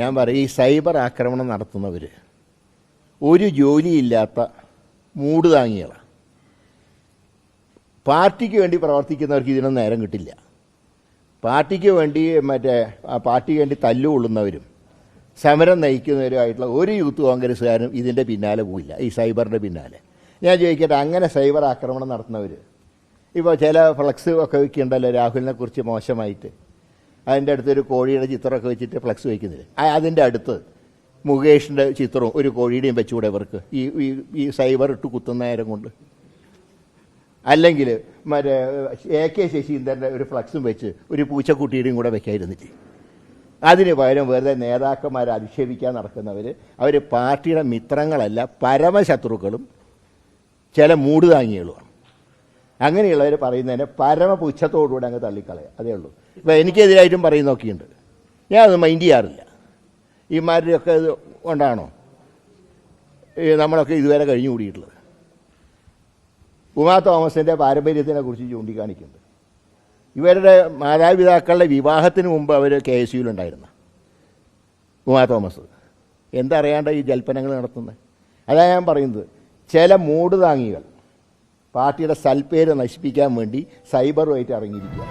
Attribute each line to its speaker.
Speaker 1: ഞാൻ പറയും ഈ സൈബർ ആക്രമണം നടത്തുന്നവർ ഒരു ജോലിയില്ലാത്ത മൂട് താങ്ങികളാണ്. പാർട്ടിക്ക് വേണ്ടി പ്രവർത്തിക്കുന്നവർക്ക് ഇതിനൊന്നും നേരം കിട്ടില്ല. പാർട്ടിക്ക് വേണ്ടി പാർട്ടിക്ക് വേണ്ടി തല്ലുകൊള്ളുന്നവരും സമരം നയിക്കുന്നവരുമായിട്ടുള്ള ഒരു യൂത്ത് കോൺഗ്രസ്സുകാരും ഇതിൻ്റെ പിന്നാലെ പോയില്ല, ഈ സൈബറിൻ്റെ പിന്നാലെ. ഞാൻ ചോദിക്കട്ടെ, അങ്ങനെ സൈബർ ആക്രമണം നടത്തുന്നവർ ഇപ്പോൾ ചില ഫ്ലക്സ് ഒക്കെ വയ്ക്കുന്നുണ്ടല്ലോ രാഹുലിനെ കുറിച്ച് മോശമായിട്ട്, അതിൻ്റെ അടുത്തൊരു കോഴിയുടെ ചിത്രമൊക്കെ വെച്ചിട്ട് ഫ്ലക്സ് വയ്ക്കുന്നില്ല. അതിൻ്റെ അടുത്ത് മുകേഷിൻ്റെ ചിത്രവും ഒരു കോഴിയുടെയും വെച്ചുകൂടെ ഇവർക്ക് ഈ സൈബർ ഇട്ട് കുത്തുന്ന നേരം കൊണ്ട്? അല്ലെങ്കിൽ AK ശശീന്ദ്രൻ്റെ ഒരു ഫ്ലക്സും വെച്ച് ഒരു പൂച്ചക്കുട്ടിയുടെയും കൂടെ വെക്കായിരുന്നില്ലേ? അതിന് പകരം വെറുതെ നേതാക്കന്മാരെ അധിക്ഷേപിക്കാൻ നടക്കുന്നവർ അവർ പാർട്ടിയുടെ മിത്രങ്ങളല്ല, പരമശത്രുക്കളും ചില മൂട് താങ്ങികളുമാണ്. അങ്ങനെയുള്ളവർ പറയുന്നതിനെ പരമപുച്ഛത്തോടുകൂടെ അങ്ങ് തള്ളിക്കളയുക, അതേ ഉള്ളൂ. ഇപ്പോൾ എനിക്കെതിരായിട്ടും പറയുന്നൊക്കെയുണ്ട്, ഞാൻ അത് മൈൻഡ് ചെയ്യാറില്ല. ഇമാരുടെയൊക്കെ ഇത് കൊണ്ടാണോ നമ്മളൊക്കെ ഇതുവരെ കഴിഞ്ഞു കൂടിയിട്ടുള്ളത്? ഉമാ തോമസിൻ്റെ പാരമ്പര്യത്തിനെ കുറിച്ച് ചൂണ്ടിക്കാണിക്കുന്നുണ്ട്. ഇവരുടെ മാതാപിതാക്കളുടെ വിവാഹത്തിന് മുമ്പ് അവർ KSUവിലുണ്ടായിരുന്ന ഉമാ തോമസ് എന്തറിയാണ്ട ഈ ജൽപ്പനങ്ങൾ നടത്തുന്നത്? അതാണ് ഞാൻ പറയുന്നത്. ചില മൂട് താങ്ങികൾ പാർട്ടിയുടെ സൽപ്പേര് നശിപ്പിക്കാൻ വേണ്ടി സൈബറുമായിട്ട് ഇറങ്ങിയിരിക്കുക.